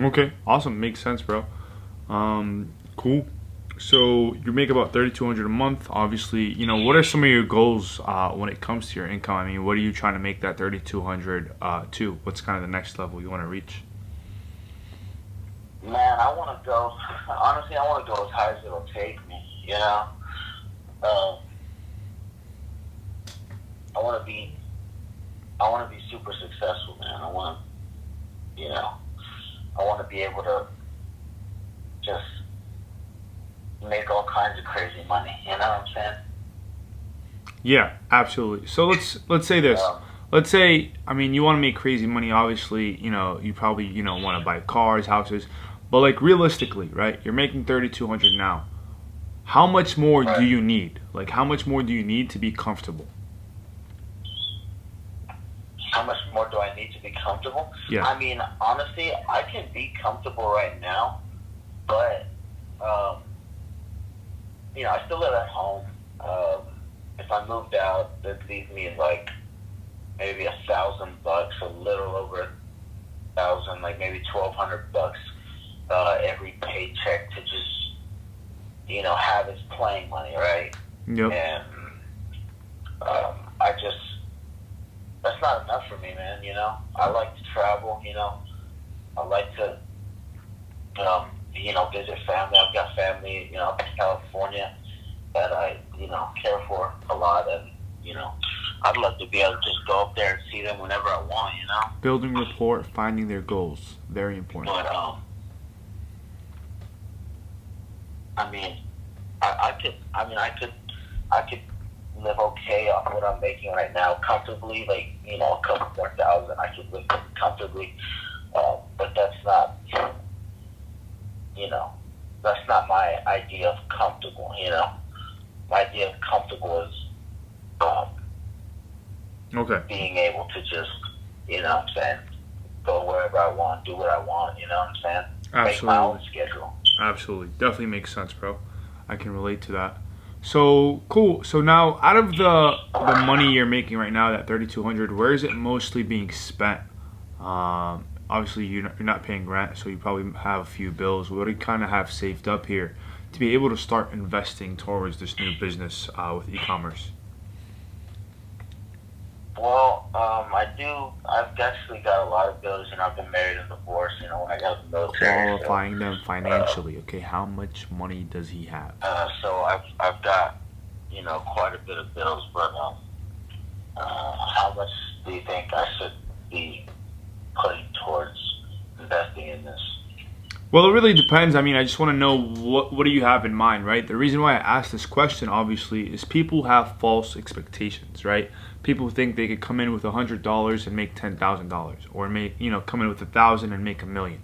Okay, awesome. Makes sense, bro. Cool. So you make about 3,200 a month. Obviously, what are some of your goals when it comes to your income? I mean, what are you trying to make that 3,200 to? What's kind of the next level you want to reach? Man, I want to go. Honestly, I want to go as high as it'll take me. Um, I want to be. I want to be super successful, man. You know, I want to be able to just make all kinds of crazy money. You know what I'm saying? Yeah, absolutely. So let's say this. Um, Let's say, I mean, you want to make crazy money. Obviously, you probably want to buy cars, houses, but like realistically, right? You're making 3,200 now. How much more do right. you need? Like, how much more do you need to be comfortable? How much more do I need to be comfortable? Yeah. I mean, honestly, I can be comfortable right now, but um, I still live at home. If I moved out, that'd leave me like maybe $1,000, a little over 1,000, like maybe $1,200 every paycheck to just have as playing money, right? Yep. And I just that's not enough for me, man. I like to travel. I like to visit family. I've got family, up in California that I care for a lot, and I'd love to be able to just go up there and see them whenever I want. Building rapport, finding their goals, very important. But I mean, I could, I could live okay off what I'm making right now, comfortably. Like a couple more thousand, I could live comfortably. But that's not my idea of comfortable. My idea of comfortable is Okay. being able to just, what I'm saying, go wherever I want, do what I want. You know what I'm saying? Make my own Absolutely. schedule. Absolutely. Definitely makes sense, bro. I can relate to that. So cool. So now, out of the money you're making right now, that 3,200, where is it mostly being spent? Obviously, you're not paying rent, so you probably have a few bills. What do you kind of have saved up here to be able to start investing towards this new business with e-commerce? Well, I do. I've actually got a lot of bills. I've been married and divorced. When I got out of the military. Qualifying them Uh, financially. Okay, how much money does he have? so I've got quite a bit of bills. But how much do you think I should be putting towards investing in this? Well, it really depends. I mean, I just want to know what do you have in mind, right? The reason why I asked this question, obviously, is people have false expectations, right? People think they could come in with $100 and make $10,000, or come in with 1,000 and make 1,000,000.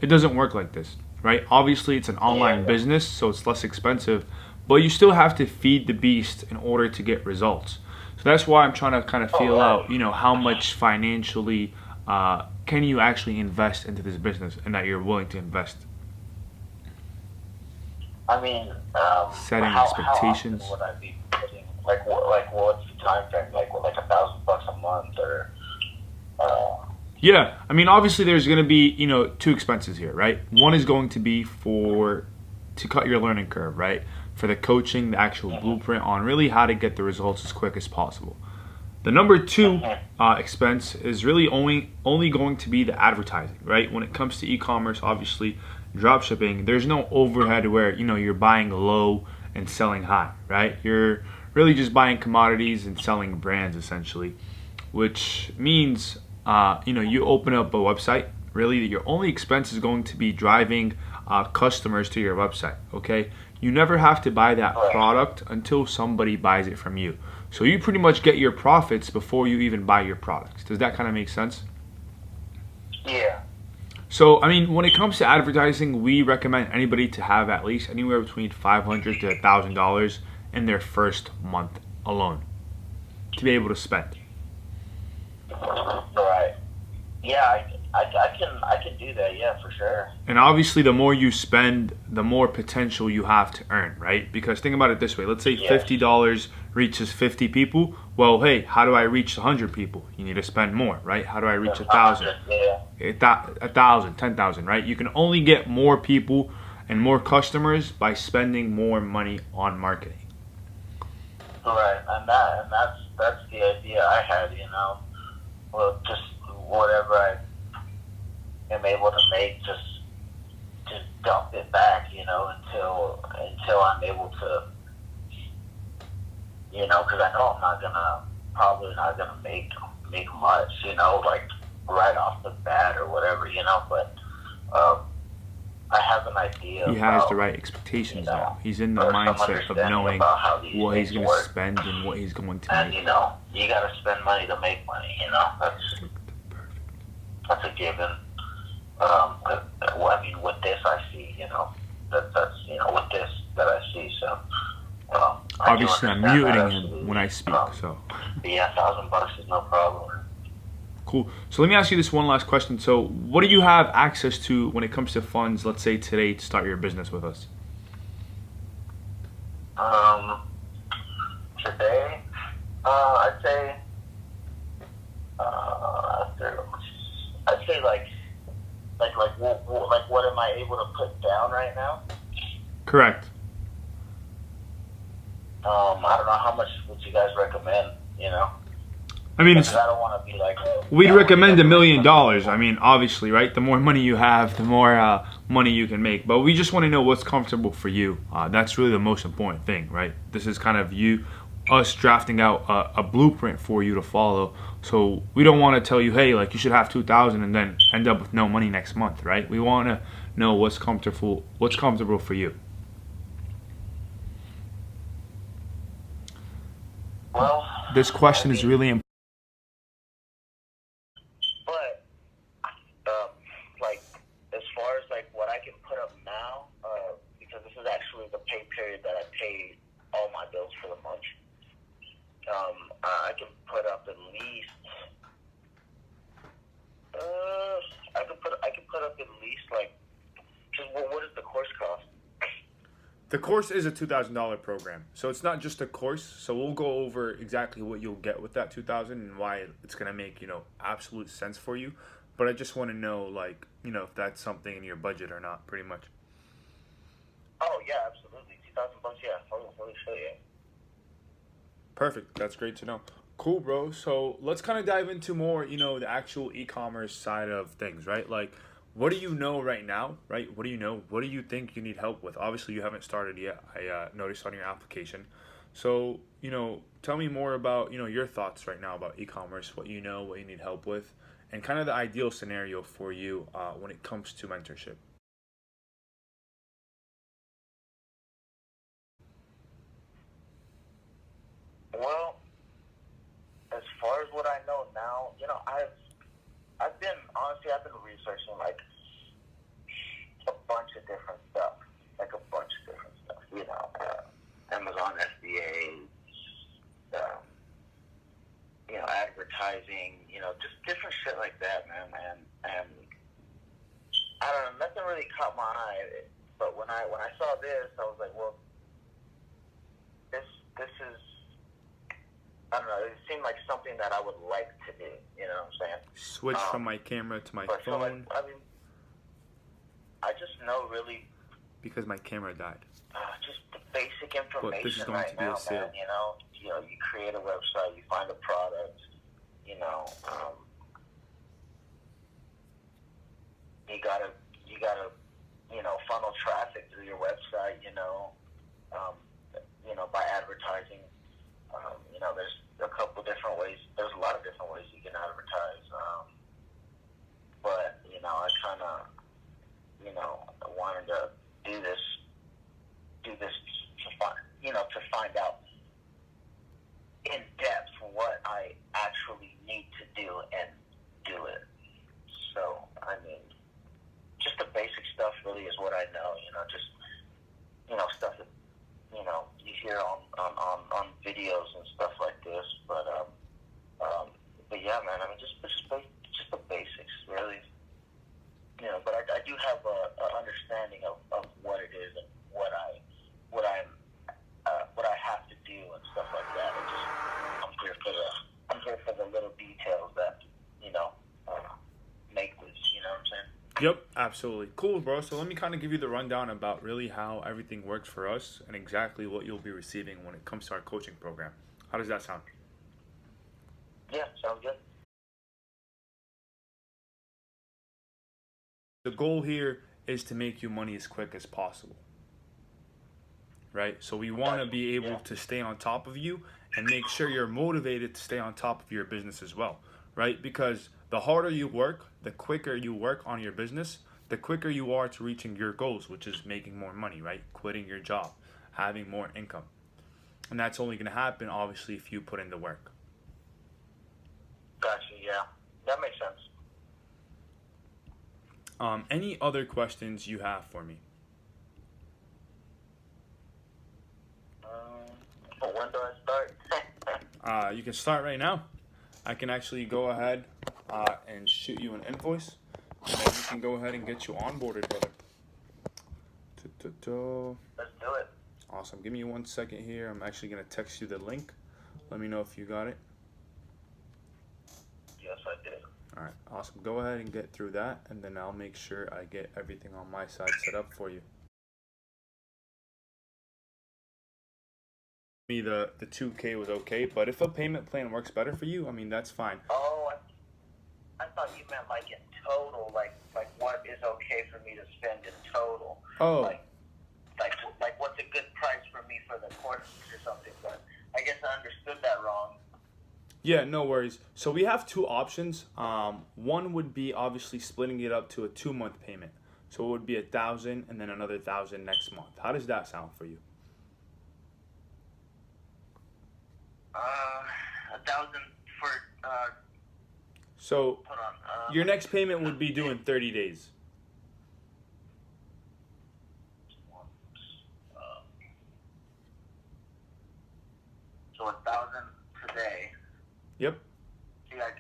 It doesn't work like this, right? Obviously, it's an online Yeah. business, so it's less expensive, but you still have to feed the beast in order to get results. So that's why I'm trying to kind of Oh, feel right. out, how much financially can you actually invest into this business and that you're willing to invest. I mean, Setting how often expectations. would I be putting? What's the time frame? Like $1,000 a month, or uh, Yeah, I mean, obviously, there's going to be two expenses here, right? One is going to be to cut your learning curve, right? For the coaching, the actual mhm, blueprint on really how to get the results as quick as possible. The number two mhm, expense is really only going to be the advertising, right? When it comes to e-commerce, obviously, drop shipping, there's no overhead where you're buying low and selling high, right? You're really just buying commodities and selling brands essentially, which means you open up a website. Really, your only expense is going to be driving customers to your website. Okay, you never have to buy that right. product until somebody buys it from you. So you pretty much get your profits before you even buy your products. Does that kind of make sense? Yeah. So, I mean, when it comes to advertising, we recommend anybody to have at least anywhere between $500 to $1,000 in their first month alone to be able to spend. Right. Yeah, I can do that. Yeah, for sure. And obviously, the more you spend, the more potential you have to earn, right? Because think about it this way: let's say Yes. $50 reaches 50 people. Well, hey, how do I reach 100 people? You need to spend more, right? How do I reach 1,000? Yeah. 1,000, 10,000, right? You can only get more people and more customers by spending more money on marketing. Right, and that's the idea I had. Well, just whatever I am able to make, just dump it back. Until I'm able to. Because I know I'm probably not gonna make much. Like right off the bat or whatever. But I have an idea. He has the right expectations now. He's in the mindset of knowing what he's going to spend and what he's going to and make. You got to spend money to make money. That's a given. I mean, with this I see. That's with this that I see. So. Obviously, I'm muting him when I speak. So. Yeah, $1,000 is no problem. Cool. So let me ask you this one last question. So what do you have access to when it comes to funds, let's say today, to start your business with us? Today, I'd say, what am I able to put down right now? Correct. I don't know, how much would you guys recommend, I mean, because I don't want to be like... We'd recommend $1 million. I mean, obviously, right? The more money you have, the more money you can make. But we just want to know what's comfortable for you. That's really the most important thing, right? This is kind of us drafting out a blueprint for you to follow. So we don't want to tell you, hey, like you should have 2,000 and then end up with no money next month, right? We want to know what's comfortable for you. Well, this question is really important. But as far as what I can put up now, because this is actually the pay period that I pay all my bills for the month. I can put up at least. I can put up at least what does the course cost? The course is a $2,000 program, so it's not just a course. So we'll go over exactly what you'll get with that $2,000 and why it's gonna make absolute sense for you. But I just want to know if that's something in your budget or not, pretty much. Oh yeah, absolutely. $2,000, yeah, holy shit, yeah. Perfect. That's great to know. Cool, bro. So let's kind of dive into more, the actual e-commerce side of things, right? Like, what do you know right now, right? What do you know? What do you think you need help with? Obviously, you haven't started yet. I noticed on your application. So, tell me more about, your thoughts right now about e-commerce, what you know, what you need help with, and kind of the ideal scenario for you when it comes to mentorship. Well, as far as what I know now, I've been researching a bunch of different stuff, Amazon FBA, advertising, just different shit like that, man. And I don't know, nothing really caught my eye. But when I saw this, I was like, well, this is, I don't know, it seemed like something that I would like to do. You know what I'm saying? Switch from my camera to my phone. I just know really because my camera died. Just the basic information. But this is going right to be now, a sale. Man, you create a website, you find a product, you gotta funnel traffic through your website, by advertising. There's a couple different ways. There's a lot of different ways you can advertise. But I kind of, wanted to do this to find out in depth what I actually need to do and do it. So, just the basic stuff really is what I know. Stuff that you hear on videos and stuff like this. But yeah, man. Just the basics, really. But I do have a understanding of what it is and what I have to do and stuff like that. I'm here for Yep, absolutely. Cool, bro. So let me kind of give you the rundown about really how everything works for us and exactly what you'll be receiving when it comes to our coaching program. How does that sound? Yeah, sounds good. The goal here is to make you money as quick as possible, right? So we want to be able to stay on top of you and make sure you're motivated to stay on top of your business as well, right? Because the harder you work, the quicker you work on your business, the quicker you are to reaching your goals, which is making more money, right? Quitting your job, having more income. And that's only going to happen, obviously, if you put in the work. Gotcha, yeah. That makes sense. Any other questions you have for me? But when do I start? You can start right now. I can actually go ahead and shoot you an invoice, and then you can go ahead and get you onboarded, brother. Let's do it. Awesome. Give me 1 second here. I'm actually going to text you the link. Let me know if you got it. Yes, I did. All right. Awesome. Go ahead and get through that, and then I'll make sure I get everything on my side set up for you. Me, the 2K was okay, but if a payment plan works better for you, I mean, that's fine. Oh, I thought you meant like in total, like what is okay for me to spend in total. Oh. Like what's a good price for me for the courses or something, but I guess I understood that wrong. Yeah, no worries. So we have two options. One would be obviously splitting it up to a 2-month payment. So it would be 1,000 and then another 1,000 next month. How does that sound for you? 1,000 for. So Hold on. your next payment would be due in 30 days. So 1,000 today. Yep. See, I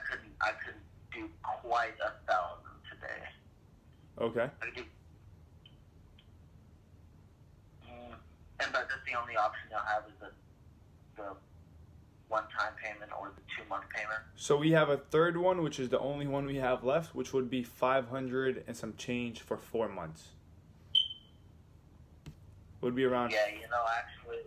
couldn't do quite 1,000 today. Okay. I could do. And but that's the only option you'll have is the one-time payment or the 2-month payment. So we have a third one, which is the only one we have left, which would be 500 and some change for 4 months. Would be around. Yeah, actually.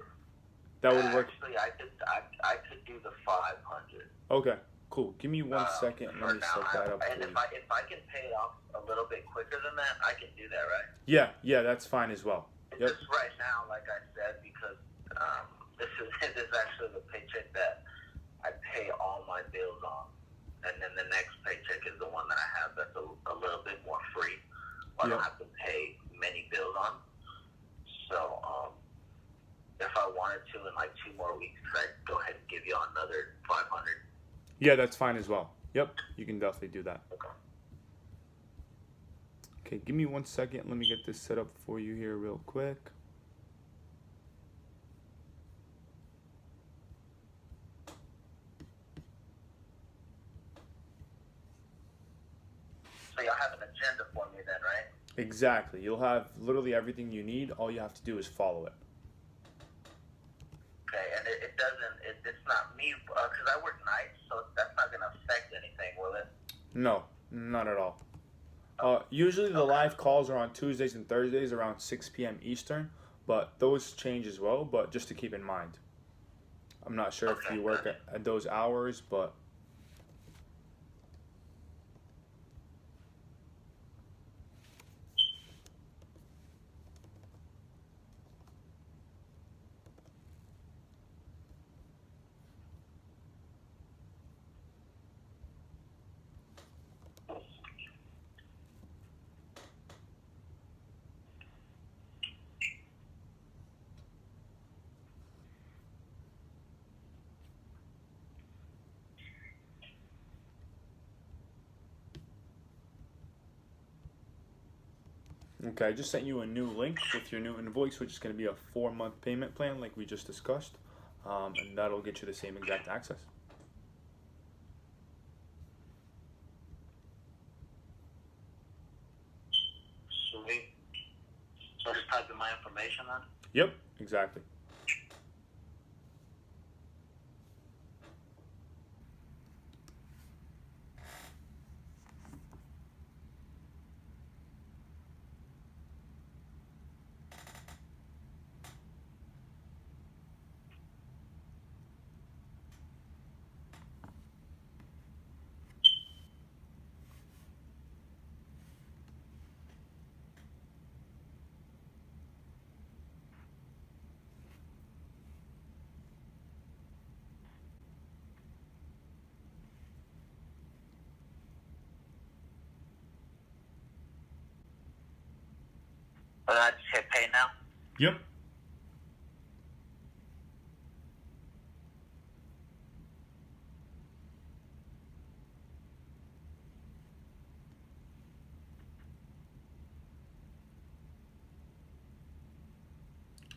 That would work. Actually, I could do the 500. Okay. Cool. Give me 1 second. Let me set that up for and you. if I can pay it off a little bit quicker than that, I can do that, right? Yeah, that's fine as well. It's Yep. just right now, like I said, because this is actually the paycheck that I pay all my bills on, and then the next paycheck is the one that I have that's a little bit more free. I don't have to pay many bills on. So if I wanted to, in like 2 more weeks, I'd go ahead and give you another 500. Yeah, that's fine as well. Yep, you can definitely do that. Okay, give me 1 second. Let me get this set up for you here real quick. So you'll have an agenda for me then, right? Exactly. You'll have literally everything you need. All you have to do is follow it. Okay, and it doesn't, it's not me, because I work nights, so that's not going to affect anything, will it? No, not at all. Usually the live calls are on Tuesdays and Thursdays around 6 p.m. Eastern, but those change as well, but just to keep in mind. I'm not sure if you work at those hours, but... Okay, I just sent you a new link with your new invoice, which is going to be a 4-month payment plan like we just discussed, and that'll get you the same exact access. Sweet. So just type in my information then? Yep, exactly. And I just hit pay now. Yep.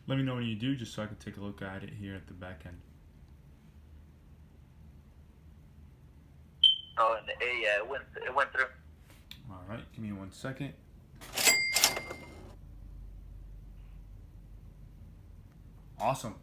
Let me know when you do, just so I can take a look at it here at the back end. Oh, and yeah, it went through. All right, give me 1 second. Awesome.